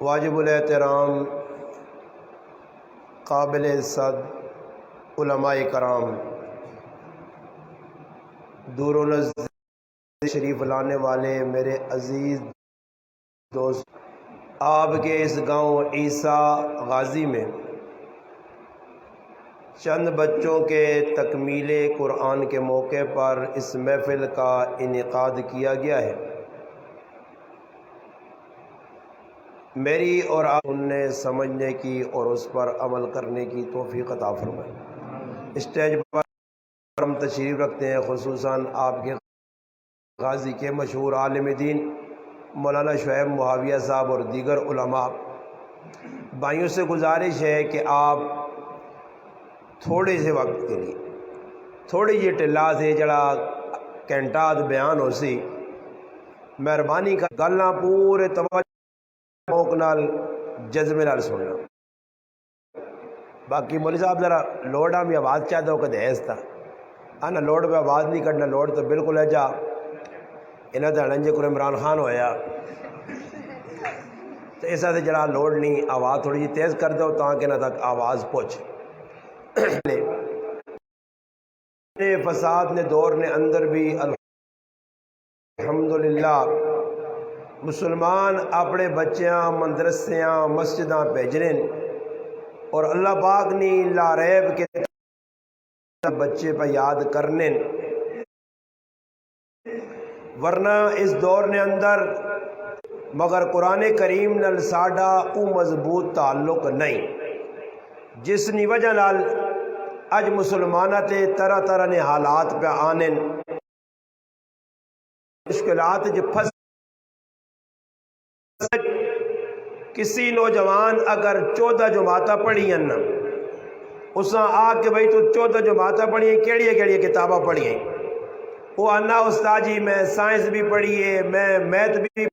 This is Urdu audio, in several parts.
واجب الاحترام قابل صد علماء کرام، دور و نزدیک شریف لانے والے میرے عزیز دوست، آپ کے اس گاؤں عیسیٰ غازی میں چند بچوں کے تکمیل قرآن کے موقع پر اس محفل کا انعقاد کیا گیا ہے۔ میری اور آپ سننے سمجھنے کی اور اس پر عمل کرنے کی توفیق عطا فرمائے۔ اسٹیج پر ہم تشریف رکھتے ہیں خصوصاً آپ کے غازی کے مشہور عالم دین مولانا شعیب معاویہ صاحب اور دیگر علماء۔ بھائیوں سے گزارش ہے کہ آپ تھوڑے سے وقت کے لیے تھوڑی جی ٹلا سے جڑا گھنٹہ بیان ہو سی مہربانی کر گلنا پورے توجہ نال جذبے نال سننا۔ باقی مولوی صاحب ذرا لوڈ میں آواز چاہتا ہو کہ دہیز تھا آنا لوڈ پہ آواز نہیں کرنا، لوڈ تو بالکل ہے جا انہیں تو ہڑنجے کو عمران خان ہویا تو ایسا سے جڑا لوڈ نہیں، آواز تھوڑی جی تیز کر دو تاکہ نہ تک آواز پہنچ۔ فساد نے دور نے اندر بھی الحمدللہ مسلمان اپنے بچیاں مدرسیاں مسجداں بھیجنے اور اللہ پاک نے لا ریب کے بچے پہ یاد کرنے، ورنہ اس دور نے اندر مگر قرآن کریم نال ساڈا او مضبوط تعلق نہیں، جس نی وجہ نال اج مسلمانہ تے طرح طرح نے حالات پہ آنے مشکلات پھنس۔ کسی نوجوان اگر 14 جماعتاں پڑھی ہیں نا اساں آ کے بھئی تو 14 جماعتاں پڑھی ہیں کیڑی کتاباں پڑھی ہیں، وہ آنا استاد جی میں سائنس بھی پڑھی ہے، میں میتھ بھی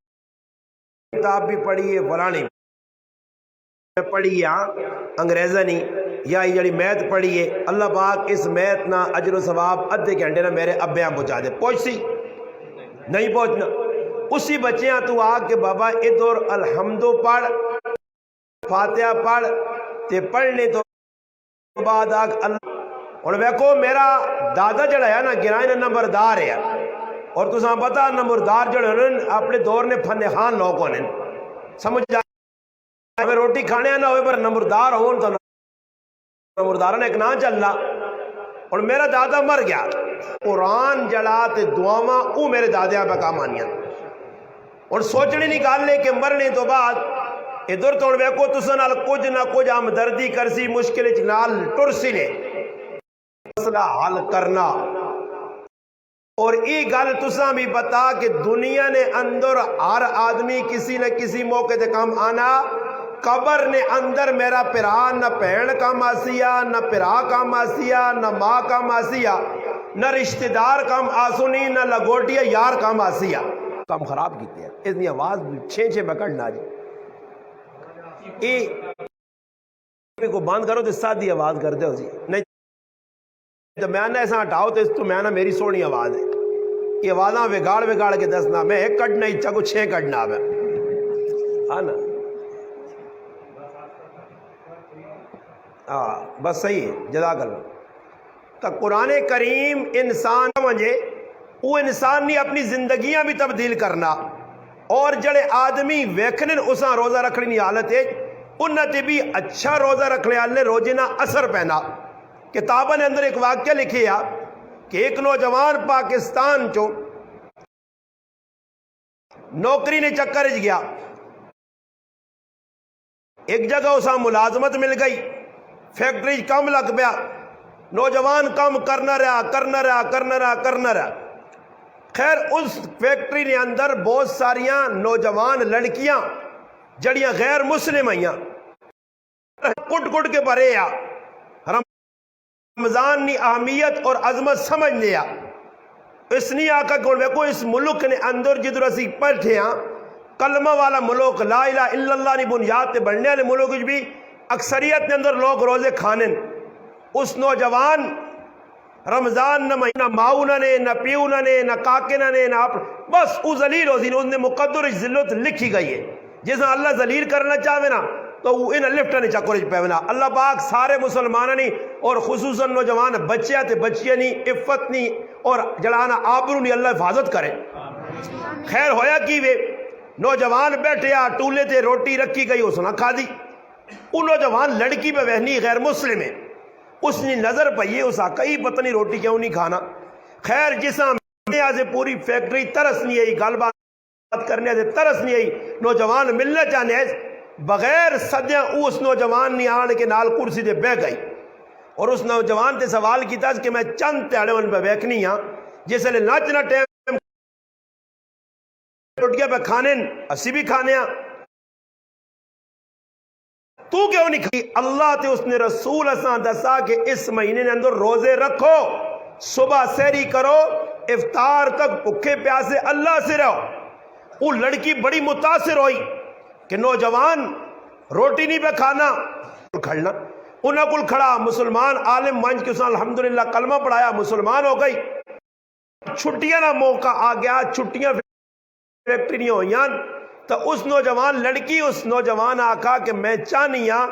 کتاب بھی پڑھی ہے، فلانی پڑھی ہے انگریزہ نہیں یا یہ جڑی میتھ پڑھی ہے، اللہ پاک اس میتھ نہ اجر و ثواب ادھے گھنٹے نہ میرے ابیاں پہنچا دے۔ پہنچ سی نہیں پہنچنا، اسی بچیاں تو آ کے بابا ادھر الحمدو پڑھ فاتحہ پڑھ تے پڑھنے تو بعد آگ اللہ اور ویکو میرا دادا جڑا ہے نا گرائن نمبردار ہے اور تو ساں پتا نمبردار جڑے ہونے اپنے دور نے فن خان لوگ ہونے سمجھ جائے ہمیں روٹی کھانے نہ ہوئے پر نمبردار ہون تو نمبردارہ نے ایک نام چلنا اور میرا دادا مر گیا قرآن جڑا تے دعاواں او میرے دادیاں پہ کام آنیاں اور سوچنے نکالنے کے مرنے تو بعد ادھر توڑ ویکو تسا نال کچھ نہ کچھ ہمدردی کرسی مشکل نال ٹرسی نے مسئلہ حل کرنا۔ اور ای گل تسا بھی بتا کہ دنیا نے اندر ہر آدمی کسی نہ کسی موقع تے کام آنا، قبر نے اندر میرا پرا نہ پہن کام آسیا نہ پرا کام آسیا نہ ماں کام آسیا نہ رشتہ دار کام آسونی نہ لگوٹیا یار کام آسیا، کام خراب کیتے ہیں اس نے آواز چھے بکڑنا جی کو بند کرو تو سادھی آواز کر دے ہو جی نہیں تو میں نے ایسا ہٹاؤ تو اس تو میں نے میری سونی آواز ہے یہ آوازاں وگاڑ کے دسنا میں ایک کٹنا ہی چاہو 6 کٹنا ہے ہاں نا بس صحیح ہے جزاک اللہ۔ تو قرآن کریم انسان سمجھے وہ انسان نے اپنی زندگیاں بھی تبدیل کرنا اور جڑے آدمی ویکھنے اساں روزہ رکھنے کی حالت ہے انہاں تے بھی اچھا روزہ رکھنے والے روزے نہ اثر پینا۔ کتابوں نے اندر ایک واقعہ لکھے کہ ایک نوجوان پاکستان چو نوکری نے چکر گیا، ایک جگہ اساں ملازمت مل گئی، فیکٹری کم لگ پیا، نوجوان کم کرنا رہا۔ خیر اس فیکٹری نے اندر بہت ساریاں نوجوان لڑکیاں جڑیاں غیر مسلم آئیاں کٹ کے بھرے رمضان نے اہمیت اور عظمت سمجھ لیا، اس نے آقا کو دیکھو اس ملک نے اندر جدھر اسی پڑھتے ہیں کلمہ والا ملک لا الہ الا اللہ نے بنیاد تے بڑھنے والے ملک بھی اکثریت نے اندر لوگ روزے کھانے، اس نوجوان رمضان نہ مہینہ ماؤ نہ نے نہ پیو نہ نے نہ کاکے نہ نے نہ بس وہ ذلیل ہو سی نے مقدر ذلت لکھی گئی ہے جیسا اللہ ذلیل کرنا چاہے نا تو وہ ان لفٹ نہیں چکر پیونا اللہ پاک سارے مسلمان نہیں اور خصوصاً نوجوان بچیاں تے بچیاں نہیں عفت نہیں اور جڑانا آبرو نہیں اللہ حفاظت کرے خیر ہویا کی وے نوجوان بیٹھے ٹولے تے روٹی رکھی گئی اس نہ کھا دی وہ نوجوان لڑکی پہ وہنی غیر مسلم ہے اس نے نظر پئی اس کئی پتہ نہیں روٹی کیوں نہیں کھانا خیر جسا سے پوری فیکٹری ترس نہیں آئی گل بات کرنے سے ترس نہیں آئی نوجوان ملنا چاہنے بغیر صدیاں اس نوجوان نے آن کے نال کرسی دے بہ گئی اور اس نوجوان تے سوال کیتا کہ میں چند تیڑے ان پہ ویکھنی ہاں جس لئے نچنا ٹائم روٹیاں پہ کھانے اسی بھی کھانے ہاں تو کیوں نہیں کھائی اللہ تے اس نے رسول اساں دسا کہ اس مہینے نے اندر روزے رکھو صبح سحری کرو افطار تک بھوکے پیاسے اللہ سے رہو وہ لڑکی بڑی متاثر ہوئی کہ نوجوان روٹی نہیں پہ کھانا کھڑنا انہاں کل کھڑا مسلمان عالم منج کے اساں الحمدللہ کلمہ پڑھایا مسلمان ہو گئی چھٹیاں نہ موقع آ گیا چھٹیاں فیکٹری نہیں ہوئیاں تو اس نوجوان لڑکی اس نوجوان آکھا کہ میں چاہنی ہاں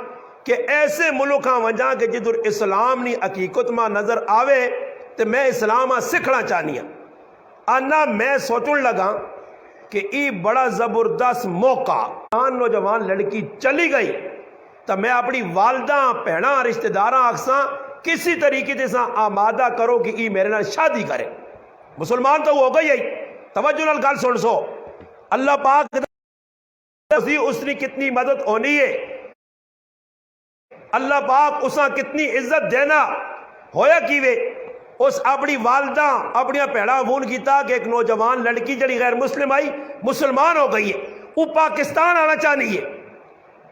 کہ ایسے ملکاں وجہ کہ جدر اسلام نی حقیقت ماں نظر آوے تو میں اسلام سکھنا چاہنی ہاں آنا میں سوچن لگا کہ ای بڑا زبردست موقع نوجوان لڑکی چلی گئی تو میں اپنی والدہ پہنا رشتہ داراں آکساں کسی طریقے سے آمادہ کرو کہ ای میرے نال شادی کرے مسلمان تو وہ ہو گئی توجہ نال گل سن سو اللہ پاک اس نے کتنی مدد ہونی ہے اللہ پاک اساں کتنی عزت دینا ہویا کیوے اس اپنی والدہ اپنی پیڑا فون کیتا کہ ایک نوجوان لڑکی جڑی غیر مسلم آئی مسلمان ہو گئی ہے وہ پاکستان آنا چاہنی ہے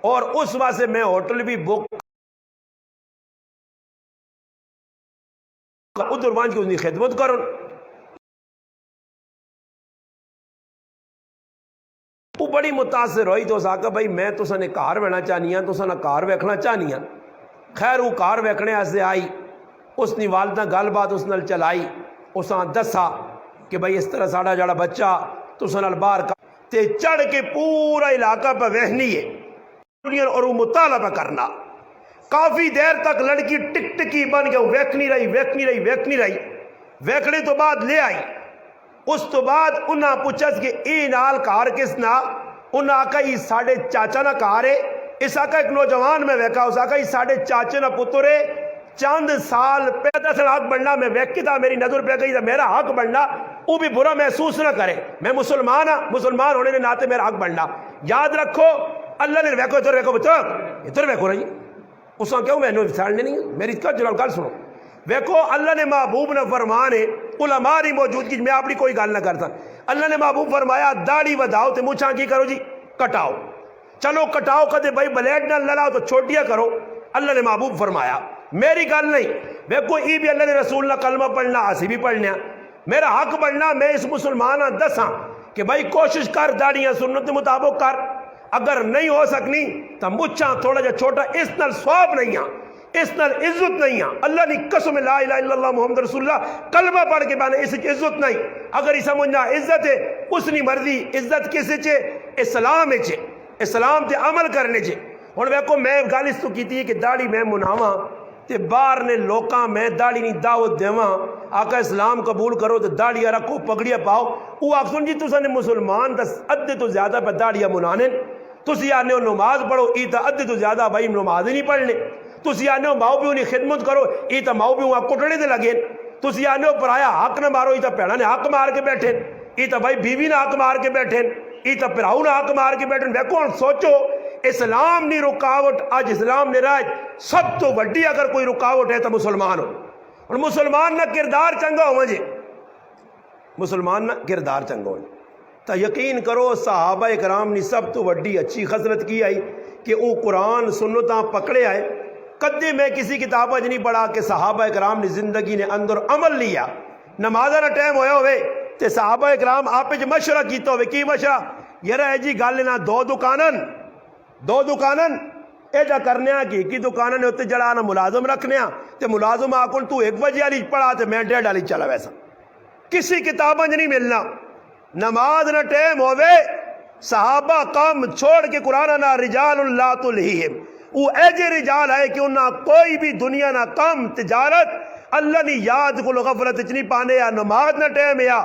اور اس واسطے میں ہوٹل بھی بک ادھر وانج کی اس کی خدمت کروں وہ بڑی متاثر ہوئی تو اس آکا بھائی میں تو سنے کار وینا چاہنی ہاں تو سنے کار ویکھنا چاہنی ہاں خیر وہ کار ویکھنے ایسے آئی اس نے والدہ گل بات اس نال چلائی اس نے دسا کہ بھائی اس طرح ساڑا جڑا بچہ تو سنال باہر تے چڑھ کے پورا علاقہ پہ وہنی ہے اور وہ مطالعہ پہ کرنا کافی دیر تک لڑکی ٹک ٹکی بن گیا ویکھنی رہی ویکھنے تو بعد لے آئی اس تو بعد انہاں پوچھس کہ ای نال کار کس نا انہاں آکا ای ساڑھے چاچا نا کار ہے اس آکا ایک نوجوان میں ویکھا اس آکا ای ساڑھے چاچے نا پتر ہے چاند سال پیدا سے حق بننا میں ویکھی تھا میری نظر پہ گئی تھا میرا حق بننا وہ بھی برا محسوس نہ کرے میں مسلمان ہاں مسلمان ہونے نے ناتے میرا حق بننا یاد رکھو اللہ نے ویکھو ادھر ویکھو بچہ ادھر ویکھو رہی اس نے کہوں میں نے ساڑھنے نہیں میری کا جلال گل سنو ویکھو اللہ نے محبوب نے فرمانے علماء نہیں موجود کی میں اپنی کوئی گل نہ کرتا اللہ نے محبوب فرمایا داڑھی وداؤ تے مچھاں کی کرو جی کٹاؤ چلو کٹاؤ کدے بھائی بلیڈ نہ لڑاؤ تو چھوٹیاں کرو اللہ نے محبوب فرمایا میری گل نہیں ویکھو ای بھی اللہ نے رسول نہ کلمہ پڑھنا اسی بھی پڑھنا میرا حق بننا میں اس مسلمان دساں کہ بھائی کوشش کر داڑیاں سنت مطابق کر اگر نہیں ہو سکنی تو مچھاں تھوڑا جا چھوٹا اس نال ثواب نہیں ہاں اس نال عزت نہیں ہاں اللہ نے قسم لا الہ الا اللہ محمد رسول اللہ کلمہ پڑھ کے بانے اس عزت نہیں اگر یہ سمجھنا عزت ہے اس نے مرضی عزت کسے چھے اسلام چھے اسلام تے عمل کرنے چھے اور ویکو میں گل اس تو کیتی ہے کہ داڑھی میں مناواں تے باہر نے لوکاں میں داڑھی نہیں دعوت دیواں آقا اسلام قبول کرو تو داڑھیاں رکھو پگڑیاں پاؤ وہ آخسن جی تساں نے مسلمان دس ادھے تو زیادہ پہ داڑھیاں منانے تسی آنے ہو نماز پڑھو ای تا ادھے تو زیادہ بھائی نماز نہیں پڑھنے تسی آنے ہو ماؤ پیو نے خدمت کرو ای تا ماؤ پیو آپ کٹڑے دے لگے تسی آنے ہو پرایا حق نہ مارو ای تا پیڑا نے حق مار کے بیٹھے ای تا بھائی بیوی نے حق مار کے بیٹھے ای تا پراؤ نے حق مار کے بیٹھے ویکو سوچو اسلام نہیں رکاوٹ آج اسلام نے راج سب تو وڈی اگر کوئی رکاوٹ ہے تو مسلمان ہو اور مسلمان نہ کردار چنگا ہو مجھے مسلمان نہ کردار چنگا ہو تا یقین کرو صحابہ اکرام نے سب تو وڈی اچھی خصلت کی آئی کہ وہ قرآن سنتاں پکڑے آئے کدے میں کسی کتاب اج نہیں پڑھا کہ صحابہ اکرام نے زندگی نے اندر عمل لیا نمازہ نہ ٹائم ہویا ہوئے تے صحابہ اکرام آپ جو مشورہ کیتا ہوئے کی مشورہ یہ رہے جی گل نہ دو دکانن اے جا کرنے کی ایک ہی دکانن ہوتے جڑانا ملازم رکھنے تے ملازم آکن تو 1 بجے والی پڑھا تے میں 1:30 والی چلا ویسا کسی کتاب اج نہیں ملنا نماز نہ ٹائم ہوئے صحابہ کام چھوڑ کے قرآن نہ رجال اللہ تلہیہم وہ ایجے رجال ہے کہ انہاں کوئی بھی دنیا نہ کام تجارت اللہ نے یاد کو غفلت اتنی پانے یا نماز نہ ٹائم یا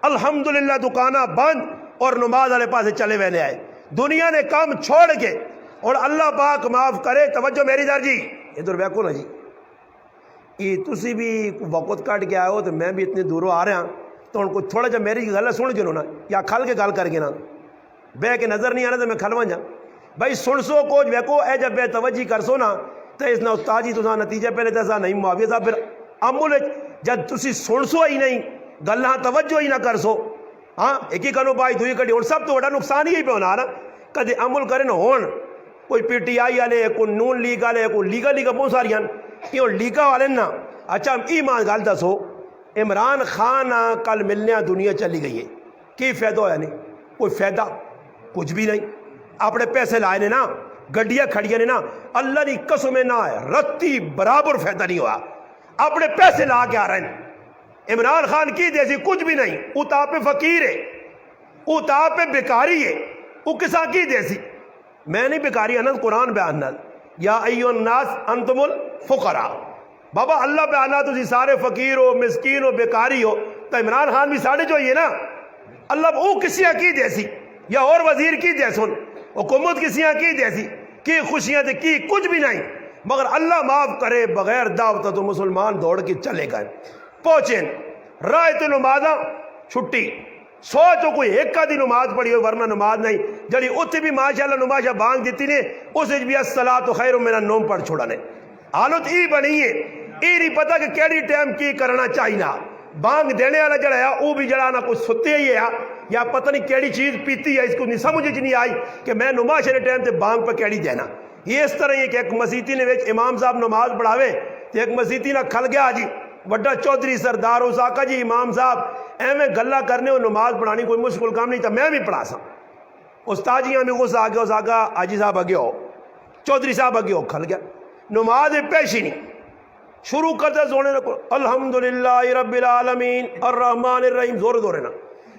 الحمدللہ دکانہ بند اور نماز والے پاس چلے وینے آئے دنیا نے کام چھوڑ کے اور اللہ پاک معاف کرے توجہ میری در جی ادھر بیکو نا جی یہ تسی بھی وقت کٹ کے آئے ہو تو میں بھی اتنے دوروں آ رہا ہوں تو ان کو تھوڑا جا میری گل سن کے نا یا کھل کے گل کر کے نا بے کے نظر نہیں آنا تو میں کھلواں جا بھائی سن سو کوچ ویکو اے جب بے توجہ کر سو نا تو اس نا استاد جی تو نتیجہ پہلے تو نہیں معاویہ صاحب پھر عمل جب تسی سن سو ہی نہیں گلاں توجہ ہی نہ کر سو ہاں ایک ہی کنو پائی دوئی کٹی اور سب تو بڑا نقصان ہی پہ ہونا نا کدے عمل کرے نا ہون کوئی پی ٹی آئی والے کوئی نون لیگ والے کوئی لیگا بہت ساری ہیں یہ لیگا والے نا اچھا ایمان گل دسو عمران خان کل ملنے دنیا چلی گئی ہے کی فائدہ ہوا نہیں کوئی فائدہ کچھ بھی نہیں اپنے پیسے لائے نے نا گڈیاں کھڑیاں نے نا اللہ کی قسم نہ ہے رتی برابر فائدہ نہیں ہوا اپنے پیسے لا کے آ رہے ہیں عمران خان کی جیسی کچھ بھی نہیں وہ تا پہ فقیر ہے وہ تا پہ بیکاری ہے وہ کساں کی جیسی میں نہیں بیکاری انت قرآن بیان یا ایو الناس انتم الفقراء بابا اللہ بیانا تسی سارے فقیر ہو مسکین ہو بیکاری ہو تو عمران خان بھی ساڑھے جو یہ نا اللہ وہ کسیاں کی جیسی یا اور وزیر کی جیسن حکومت کسیاں کی جیسی کی خوشیاں تھے کی کچھ بھی نہیں مگر اللہ معاف کرے بغیر دعوت تو مسلمان دوڑ کے چلے گئے پہنچیں رائے نمازاں چھٹی سوچو کوئی ایک کا دی نماز پڑھی ہو ورنہ نماز نہیں جڑی اتنے بھی ماشاءاللہ نمازہ بانگ دیتی نے اسے بھی الصلاۃ خیر من النوم پڑھ چھوڑا نے حالت ای بنی ہے ای نہیں پتا کہ کیڑی ٹائم کی کرنا چاہینا بانگ دینے والا جڑا ہے وہ بھی جڑا نہ کچھ ستے ہی ہے یا پتہ نہیں کیڑی چیز پیتی ہے اس کو نہیں سمجھ نہیں آئی کہ میں نماز کے ٹائم تے بانگ پہ کیڑی دینا یہ اس طرح یہ کہ ایک مسیتی نے امام صاحب نماز پڑھاوے تو ایک مسیتی نہ کھل گیا جی وڈا چودھری سردار اس آقا جی امام صاحب ایویں گلا کرنے اور نماز پڑھانی کوئی مشکل کام نہیں تھا میں بھی پڑھا سا استاد جی ہمیں غصہ آ گیا اس آقا حاجی صاحب اگے ہو چودھری صاحب اگے ہو کھل گیا نماز پیشی نہیں شروع کرتے زورنے نہ الحمدللہ رب العالمین الرحمن الرحیم زور زورے نا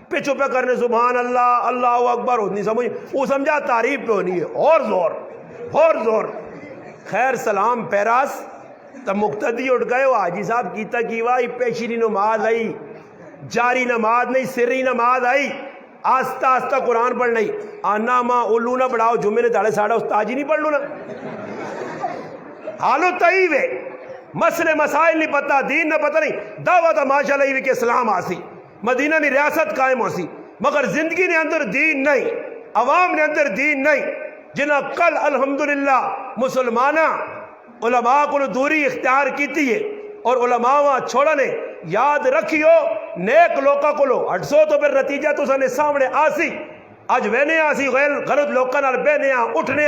پچھو پہ کرنے سبحان اللہ اللہ اکبر نہیں سمجھ وہ سمجھا تعریف پہ ہونی ہے اور زور خیر سلام پیراس تب مقتدی اٹھ گئے وہ حاجی صاحب کیتا کی وائی پیشی نماز آئی جاری نماز نہیں سری نماز آئی آستہ آستہ قرآن پڑھ نہیں آنا ماں اولو نہ پڑھاؤ جمعے نے داڑے ساڑھا استاد جی نہیں پڑھ لو نا حالو طیب ہے مسئلے مسائل نہیں پتہ دین نہ پتہ نہیں دعوت ماشاءاللہ کہ اسلام آسی مدینہ میں ریاست قائم ہو سی مگر زندگی نے اندر دین نہیں عوام نے اندر دین نہیں جنہ کل الحمدللہ مسلمانہ علماء کو دوری اختیار کیتی ہے اور علماء وہاں چھوڑا نے یاد رکھیو نیک لوکا کو لو ہٹ سو تو پھر نتیجہ تو سنے سامنے آسی آج وینے آسی غلط لوکا نال بینے اٹھنے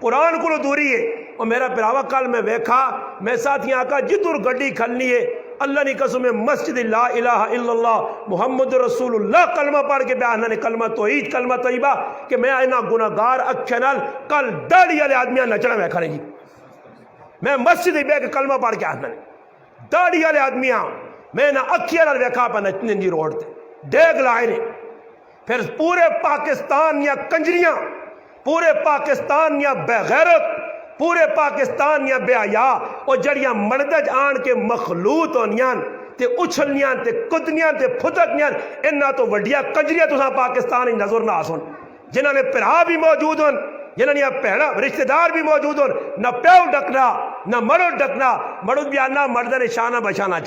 قرآن کو لو دوری ہے اور میرا پراوا کل میں ویکھا میں ساتھی آقا جدر گڈی کھلنی ہے اللہ نے قسم مسجد لا الہ الا اللہ محمد رسول اللہ کلمہ پڑھ کے بیانہ نے کلمہ توحید کلمہ طیبہ کہ میں اینا گناہگار اکھنال کل داڑی والے آدمیاں نچنا ویکھا نہیں جی میں مسجد بے کے کلمہ پڑھ کے آنا داڑی والے آدمیاں میں نہ اکھیاں نال ویکھا پہ نچنے جی روڈ تے ڈیگ لائے نے پھر پورے پاکستان یا کنجریاں پورے پاکستان یا بے غیرت پورے پاکستان یا بے حیا اور جڑیاں مردج آن کے مخلوط ہونیاں تے اچھلنیاں تے کدنیاں تے پھدکنیاں انہاں تو وڈیاں کنجریاں تو پاکستان ہی نظر نہ آسن جنہاں نے پرہا بھی موجود ہن جنہاں نے پہنا رشتہ دار بھی موجود ہن نہ پیو ڈکنا نہ مرو ڈکنا مرد بھی آنا مردن شانہ بشانہ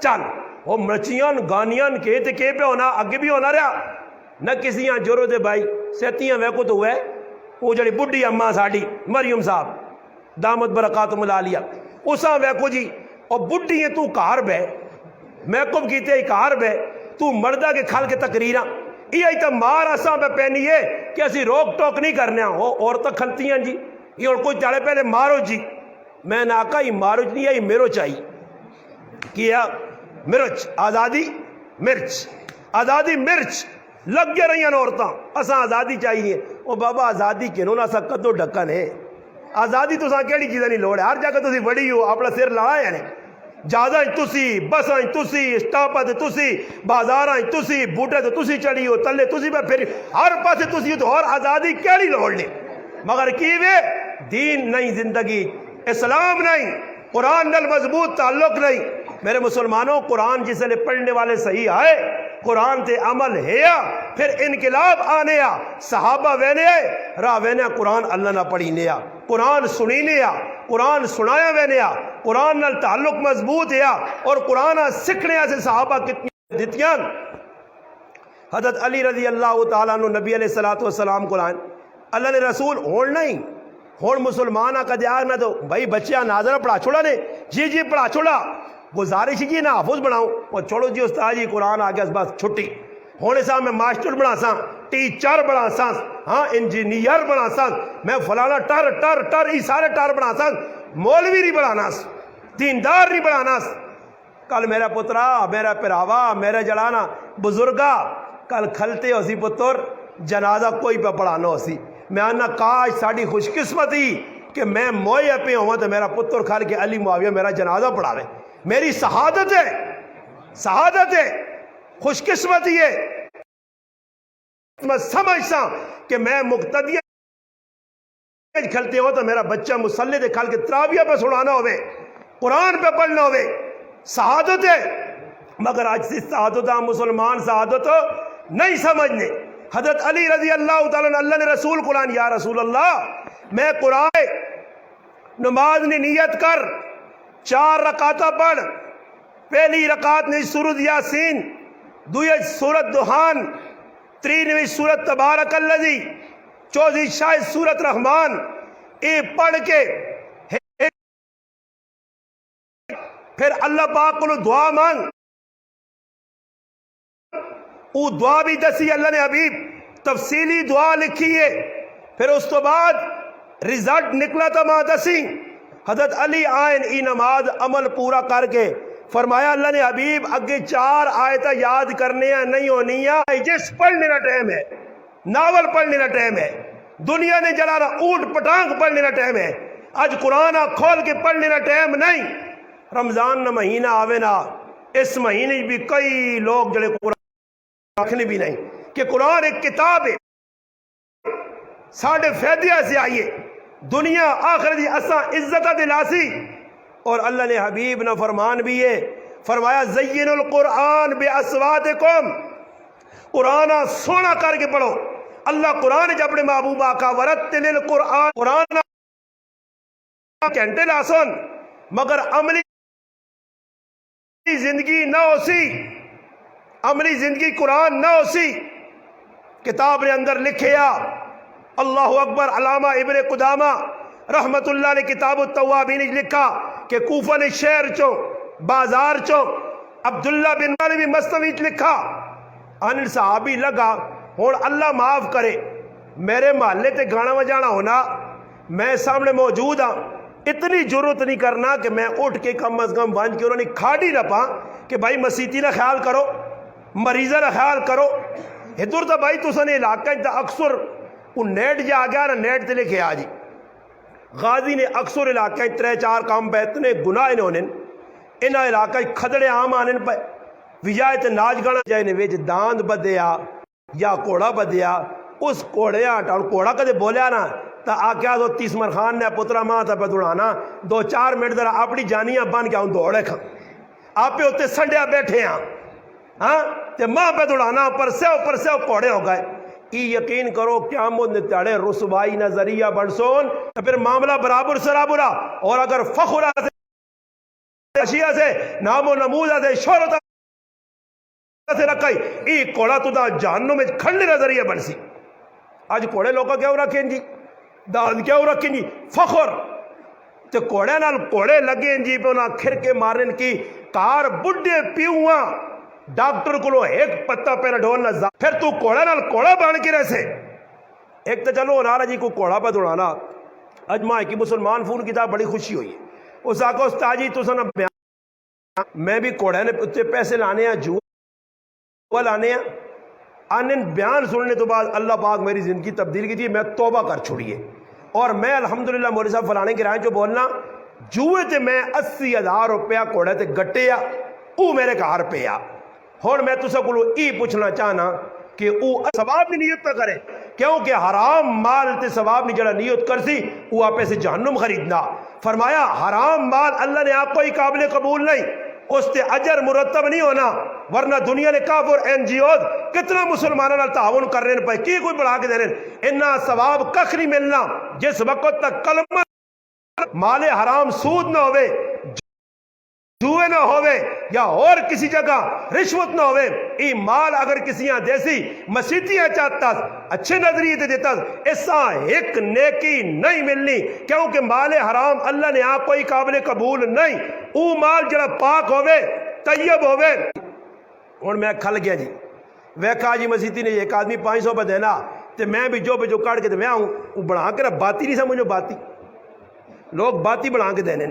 چال وہ مرچیاں گانیاں کے پہ ہونا اگے بھی ہونا رہا نہ کسیاں جورو دے بھائی سیتیاں ویکو تو ہوئے وہ جڑی بڈھی اماں ساڑی مریم صاحب دامت برکاتہم العالیہ اساں ویکو جی اور بڈھی تو کار بے میکپ کیتے ہی کار بے تو مردہ کے کھال کے تقریراں یہ تو مار اساں پہ پہنی ہے کہ اسی روک ٹوک نہیں کرنے وہ عورتیں کھلتی ہیں جی یہ اور کوئی چڑھے پہلے مارو جی میں نے آقا یہ مارو نہیں ہے یہ میرو چاہیے کیا مرچ آزادی مرچ لگ گیا رہی ہیں عورتاں اساں آزادی چاہیے وہ بابا آزادی کنوں نہ سا کدو ڈکن ہے آزادی تو ساں کیڑی چیزیں نہیں لوڑ ہے ہر جگہ تو سی بڑی ہو اپنا سر لڑا ہے جہازاں تسی، بساں تسی، اسٹاپاں تسی، بازاراں تسی، بوٹے تو تسی چڑھی ہو، تلے تسی پہ پھر ہر پاسے تسی تو اور آزادی کیڑی لوڑ نہیں، مگر کی وے دین نہیں، زندگی اسلام نہیں، قرآن نال مضبوط تعلق نہیں۔ میرے مسلمانوں، قرآن جس نے پڑھنے والے صحیح آئے، قرآن تے عمل ہے، پھر انقلاب آنے آ، صحابہ وینے آئے راہ وینے قرآن اللہ نہ پڑھی نے آ، قرآن سنینے آ، قرآن سنایا وینے آ، قرآن نال تعلق مضبوط ہے اور قرآن سکھنے سے صحابہ کتنی دیتیاں۔ حضرت علی رضی اللہ تعالیٰ عنہ نبی علیہ السلام کو لائن اللہ نے رسول ہون نہیں، ہون مسلمان کا دیار نہ دو بھائی بچیاں ناظرہ پڑھا چھوڑا نے، جی پڑھا چھوڑا، گزارش جی نہ حافظ بناؤں اور چھوڑو جی استاد جی قرآن آگیا بس چھٹی ہونے سا میں ماسٹر بنا سا، ٹیچر بنا سا، ہاں انجینئر بنا سا، میں فلانا ٹر یہ سارے ٹر بنا سا، مولوی نہیں بنانا، دیندار نہیں بنانا۔ کل میرا پترا، میرا پراوا، میرا جڑانا بزرگا کل کھلتے ہو سی پتر جنازہ کوئی پہ پڑھانا ہو سی، میں آنا کاش ساڑی خوش قسمتی کہ میں موئے پہ ہوں تو میرا پتر کھل کے علی معاویہ میرا جنازہ پڑھا رہے، میری شہادت ہے، شہادت ہے، خوش قسمتی ہے۔ میں سمجھتا کہ میں مقتدی کھلتے ہوں تو میرا بچہ مسلح دے کھل کے تراویہ پہ سنانا ہوئے، قرآن پہ پڑھنا ہوئے، شہادت ہے۔ مگر آج سے شہادت مسلمان شہادت نہیں سمجھنے۔ حضرت علی رضی اللہ تعالیٰ عنہ اللہ نے رسول قرآن، یا رسول اللہ میں قرآن نماز نے نیت کر 4 رکعتہ پڑھ، پہلی رکعت نے سورۃ یاسین، دوئی سورۃ دخان، ترینویں سورۃ تبارک الذی، چوتھی شاید سورۃ رحمان، یہ پڑھ کے پھر اللہ پاک کو دعا مانگ، وہ دعا بھی دسی اللہ نے حبیب تفصیلی دعا لکھی ہے، پھر اس تو بعد رزلٹ نکلا تھا ماں دسی حضرت علی آئین ای نماز عمل پورا کر کے فرمایا اللہ نے حبیب اگے 4 آیتیں یاد کرنے ہیں نہیں ہونی ہیں، جس پڑھنے کا ٹائم ہے، ناول پڑھنے کا ٹائم ہے، دنیا نے جلانا اونٹ پٹانگ پڑھنے کا ٹائم ہے، آج قرآن کھول کے پڑھنے کا ٹائم نہیں۔ رمضان نہ مہینہ آوے نا، اس مہینے بھی کئی لوگ جڑے قرآن رکھنے بھی نہیں کہ قرآن ایک کتاب ہے، ساڑھے فیدیہ سے آئیے دنیا آخر دی اساں عزت دلاسی، اور اللہ نے حبیب نہ فرمان بھی ہے، فرمایا زین القرآن بے اصواتکم، قرآن سونا کر کے پڑھو۔ اللہ قرآن جب اپنے محبوب آقا ورتل القرآن، قرآن گھنٹے لاسن مگر عملی زندگی نہ ہو سی، عملی زندگی قرآن نہ ہو سی۔ کتاب نے اندر لکھیا اللہ اکبر، علامہ ابن قدامہ رحمت اللہ نے کتاب التوابین لکھا کہ کوفہ نے شہر چو بازار چو عبداللہ بن مالوی مستوی لکھا ان صحابی لگا اور اللہ معاف کرے میرے محلے تے گانا بجانا ہونا، میں سامنے موجود ہاں، اتنی جرت نہیں کرنا کہ میں اٹھ کے کم از کم بانج کے انہوں نے کھاڑی نہ پا کہ بھائی مسیتی نہ خیال کرو، مریضہ نہ خیال کرو، ادھر تا بھائی تو سنے علاقہ تا اکثر ان نیٹ جا گیا نا، نیٹ تے لکھے آجی غازی نے اکثر علاقہ 3-4 کام پہ اتنے گناہ انہوں نے انہا علاقہ کھدڑے عام آنے پہ وجائے تے ناج گانا جائے نے ویج داند بدیا یا کوڑا بدیا، اس کوڑے آٹا اور کوڑا کدے بولیا نا تا آکیا تو تیسمر خان نے پترا ماں تا پہ دوڑانا 2-4 منٹ ذرا اپنی جانیاں بن کے ہوں دوڑے کھا آپ پہ ہوتے سنڈیا بیٹھے ہیں، ہاں تے ماں پہ دوڑانا پر سے کوڑے ہو گئے۔ ای یقین کرو قیامت نے تڑے رسوائی نظریہ بڑسون تو پھر معاملہ برابر سرابرہ، اور اگر فخرہ سے اشیاء سے نام و نموزہ سے شہرت سے رکھائی ای کوڑا تو دا جہنم میں کھڑنے نظریہ بڑسی۔ آج کوڑے لوگا کیا ہو رکھیں جی، داد کیا ہو رکھیں جی، فخر تے کوڑے نال کوڑے لگیں جی پہ انہاں کھرکے مارن کی کار بڑھے پیوہاں ڈاکٹر کو لو ایک پتہ پہ ڈھول نہ پھر تو کوڑا نال کوڑا بان کے رہے ایک تو چلو نارا جی کو کوڑا پہ دوڑانا اجماع کی مسلمان فون کی تھا بڑی خوشی ہوئی اس آقا استاد جی تو سنا میں بھی کوڑے نے پیسے لانے ہیں جو لانے ہیں آنن بیان سننے تو بعد اللہ پاک میری زندگی تبدیل کی تھی، میں توبہ کر چھوڑیے اور میں الحمدللہ مولوی صاحب فلانے کی رائے جو بولنا جوئے تے میں 80,000 روپیہ کوڑے تے گٹیا او میرے گھر پہ آ ہن میں تساں کولوں ای پوچھنا چاہنا کہ او ثواب دی نیت پہ کرے کیونکہ حرام مال تے ثواب نہیں جڑا نیت کرسی او آپے سے جہنم خریدنا فرمایا حرام مال اللہ نے آپ کو ہی قابل قبول نہیں اس تے اجر مرتب نہیں ہونا ورنہ دنیا نے کافر این جی اوز کتنا مسلمانوں نال تعاون کر رہے ہیں پہ کی کوئی بڑھا کے دے رہے ہیں انہا ثواب کخ نہیں ملنا جس وقت تک کلمہ مال حرام سود نہ ہوئے جوئے نہ ہوئے یا اور کسی جگہ رشوت نہ ہوئے ای مال اگر کسیاں دیسی مسیتیاں چاہتا اچھے نظریے دے دیتا ایسا ایک نیکی نہیں ملنی کیونکہ مال حرام اللہ نے آپ کوئی قابل قبول نہیں او مال جڑا پاک ہوئے طیب ہوئے اور میں کھل گیا جی ویکھا جی مسیتی نے ایک آدمی 500 پہ دینا تے میں بھی جو کاڑ کے دے میں آؤں وہ بڑھا کے رہا باتی نہیں سمجھو باتی لوگ باتی بڑھا کے دینے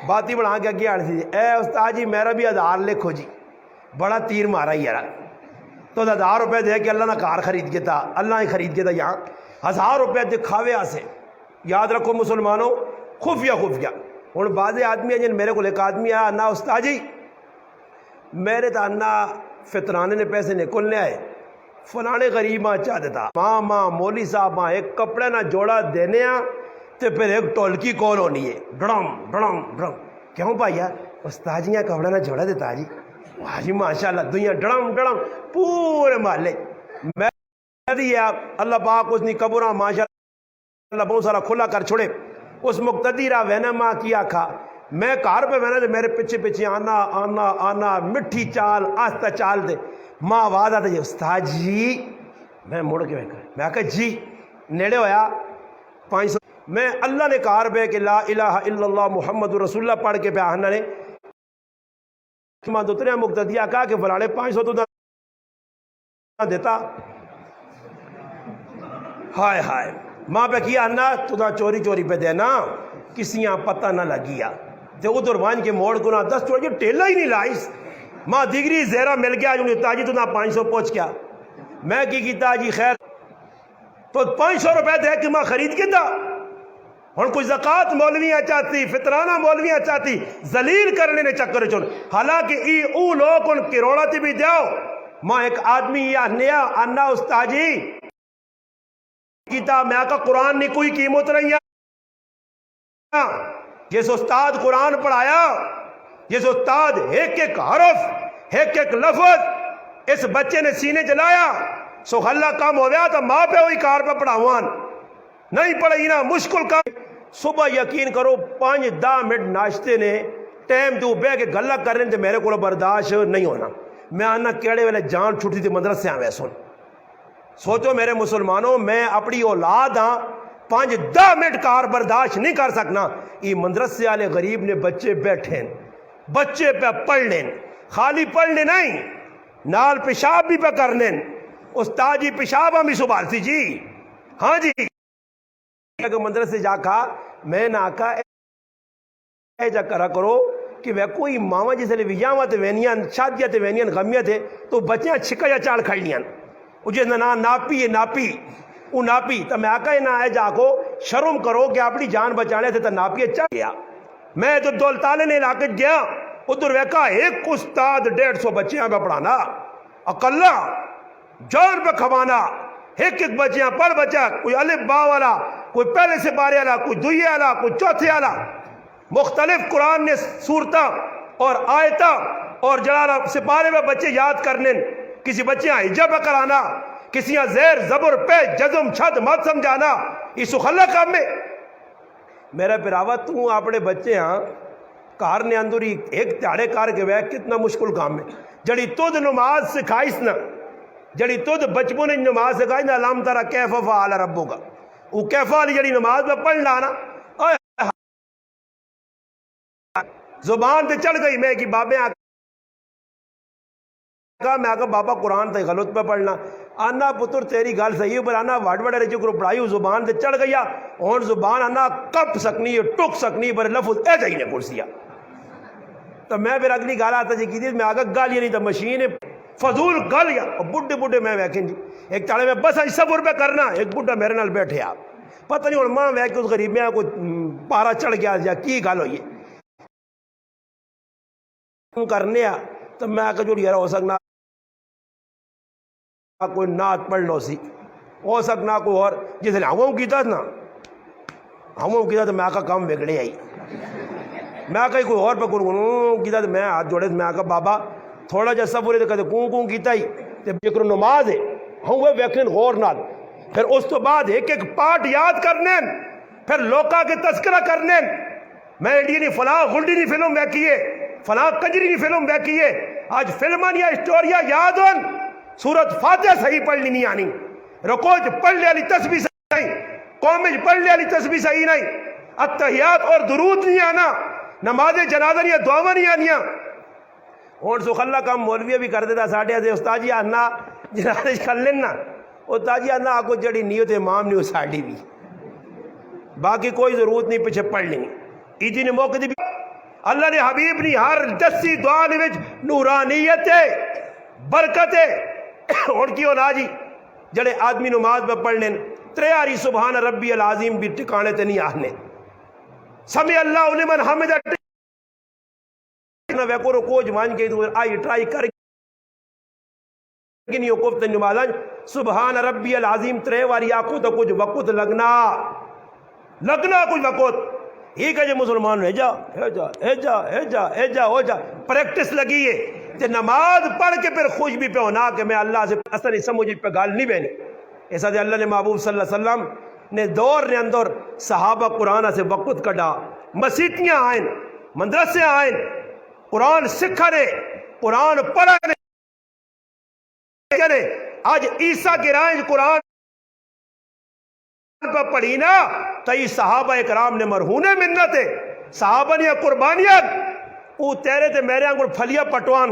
باتی بڑھا کے اگے آڑ سی اے استاد جی میرا بھی 1000 لکھو جی بڑا تیر مارا یارا تو 1000 روپے دے کے اللہ نہ کار خرید کے تھا اللہ ہی خرید کے تھا یہاں 1000 روپے دکھاوے آسے یاد رکھو مسلمانوں خفیہ ہوں بعض آدمی ہیں جن میرے کو ایک آدمی آیا انا استاد جی میرے تا انا فطرانے نے پیسے نکلنے آئے فلانے غریب ماں چاہ دیتا ماں مولی صاحب ماں ایک کپڑے نہ جوڑا دینے آ تے پھر ایک ٹولکی کول ہونی ہے ڈڑم ڈڑم ڈڑم کیوں بھائیا استاد جی کپڑا نہ جوڑا دیتا جی واہ جی ماشاءاللہ دنیا ڈڑم ڈڑم پورے محلے میں اللہ پاک اس نے قبرہ ماشاءاللہ بہت سارا کھلا کر چھوڑے اس مقتدیرہ وینا ماں کیا کھا میں کار پہ وینا میرے پیچھے آنا مٹھی چال آستہ چال دے ماں آواز آتا جی استاد جی میں مڑ کے میں کہا جی نیڑے ہویا 500 میں اللہ نے کار پہ کہ لا الہ الا اللہ محمد رسول اللہ پڑھ کے پہ آہنہ نے دوترے مقتدیہ کہا کہ فلانے 500 تو نہ دیتا ہائے ماں پہ کیا آہنہ تو نہ چوری پہ دینا کسیاں پتہ نہ لگیا تو ادھر وان کے موڑ کو نہ 10 چوری جو ٹیلہ ہی نہیں لائس ماں دیگری زیرہ مل گیا جو تاجی تو نہ 500 پہنچ گیا میں کی کیتا جی خیر تو 500 روپے دے کہ ماں خرید کے دا ہن کوئی زکاة مولویاں چاہتی فطرانہ مولویاں چاہتی ذلیل کرنے نے چکر چون حالانکہ ای او لوگ ان کروڑا تی بھی دیو ماں ایک آدمی یا نیا انا استاجی کیتا میں کا قرآن نے کوئی قیمت نہیں ہے جس استاد قرآن پڑھایا جس استاد ایک حرف ایک لفظ اس بچے نے سینے جلایا سو خلا کام ہو گیا تو ماں پہ ہوئی کار پہ پڑھاوان نہیں پڑھائی نا مشکل کام صبح یقین کرو 5-10 منٹ ناشتے نے ٹائم تو بے کے گلہ کر رہے تھے میرے کو برداشت نہیں ہونا میں آنا کیڑے والے جان چھوٹی تھی مدرسے آوے سن سوچو میرے مسلمانوں میں اپنی اولاد ہاں 5-10 منٹ کار برداشت نہیں کر سکنا یہ مدرسے والے غریب نے بچے بیٹھے بچے پہ پڑھنے خالی پڑھنے نہیں نال پیشاب بھی پہ کرنے استاد جی پیشاب ہم بھی سنبھالتی جی ہاں جی مدرسے جا کھا میں نہ آکا اے جا کرا کرو کہ وہ کوئی ماما جسے لئے ویجاوہ تے وینیاں شادیاں تے وینیاں غمیاں تھے تو بچیاں چھکا یا چال کھڑ لیاں وہ جس نے ناپی تو میں آکا نہ آئے جا کو شرم کرو کہ اپنی جان بچانے تھے تو ناپی اچھا گیا میں تو دولتالے نے علاقے گیا ادھر ویکا ایک استاد 150 بچیاں پہ پڑھانا اقلہ جان پہ کھوانا ایک بچیاں پڑھ بچہ کوئی الف با والا کوئی پہلے سے بارے والا کوئی دوئے والا کوئی چوتھے والا مختلف قرآن نے صورتہ اور آیتہ اور جلالہ سپارے میں بچے یاد کرنے کسی بچیاں حجاب کرانا کسیاں زیر زبر پہ جزم چھد مت سمجھانا اس خلا کام میں میرا پراوا تو اپنے بچے ہاں کار نے اندر ہی ایک تیارے کار کے وہ کتنا مشکل کام ہے جڑی تود نماز سکھائیس نا جڑی تود بچپوں نے نماز سکھائی نا علام ترہ کیف فعال ربو کا وہ کیف والی جڑی نماز میں پڑھ لانا زبان تے چڑھ گئی میں کہ بابے آقا میں آقا بابا قرآن تے غلط پہ پڑھنا آنا پتر تیری گال صحیح پر آنا واڑ وڑے رچے کرو پڑھائی زبان تے چڑھ گیا اور زبان آنا کپ سکنی ٹک سکنی پر لفظ اے جائینے کرسیا تو میں پھر اگلی گال آتا جی کی دی میں آگا گالی نہیں تو مشین فضول گالیا اور بڑھے بڑھے میں ویکھیں جی ایک تاڑے میں بس صبر پہ کرنا ایک بڑھا میرے نال بیٹھے آپ پتہ نہیں اور ماں ویکھ اس غریب میں کوئی پارا چڑھ گیا یا کی گال ہوئی ہے کرنے تو میں کہ جو یار ہو سکنا کوئی نعت پڑھ لو سی، ہو سکنا کوئی اور جس نے ہموں کیتا نا ہموں کیتا تو میں آقا کام بگڑے آئی، میں کہیں کوئی اور پہ کروں کیتا تو میں ہاتھ جوڑے میں کہا بابا تھوڑا جا صبر ہے تو کہتے کوں کیتا ہی تے بکر نماز ہے ہوں وہ ویکھن غور نال، پھر اس تو بعد ایک ایک پارٹ یاد کرنے، پھر لوکا کے تذکرہ کرنے، میں انڈیا نہیں فلاں غلڈی نہیں فلم ویکھیے فلاں کنجری نہیں فلم ویکھیے، آج فلمان یا اسٹوریا یاد ہون سورت فاتحہ صحیح پڑھنی نہیں آنی، رکوع پڑھ لے والی تسبیح صحیح، قومج پڑھ لے والی تسبیح صحیح نہیں، اتحیات اور درود نہیں آنا، نماز جنازہ نہیں دعاواں نہیں آنیاں۔ ہون سو خلا کام مولوی بھی کر دیتا ساڈے دے استاد جی آنا جنازے کر لینا استاد جی آنا آکو جڑی نیت امام نہیں ساڈی بھی، باقی کوئی ضرورت نہیں پیچھے پڑھ لیں ایجی نے موقع دی بھی اللہ نے حبیب نے ہر دسی دعا نے وچ نورانیت برکت ہن کیوں نہ جی جڑے آدمی نماز پہ پڑھ لین تریاری سبحان ربی العظیم بھی ٹکانے تے نہیں آنے، سمع اللہ لمن حمدہ نہ ویکو رکوع مان کے تو آئی ٹرائی کر کے نہیں کوفت نماز سبحان ربی العظیم ترے واری آکو تو کچھ وقت لگنا کچھ وقت ہی کہ مسلمان ایجا ہو جا پریکٹس لگی ہے تے نماز پڑھ کے پھر خوش بھی پہ ہونا کہ میں اللہ سے اثر نہیں سمجھ پہ گال نہیں بہنی ایسا دے اللہ نے محبوب صلی اللہ علیہ وسلم نے دور نے اندر صحابہ قرآن سے وقت کٹا، مسیتیاں آئیں مدرسے آئیں قرآن سکھنے قرآن پڑھنے، آج عیسیٰ کے رائج قرآن پہ پڑھی نا تئی صحابہ اکرام نے مرہونے منت ہے صحابہ نے قربانیت او تیرے تے میرے انگوڑ پھلیا پٹوان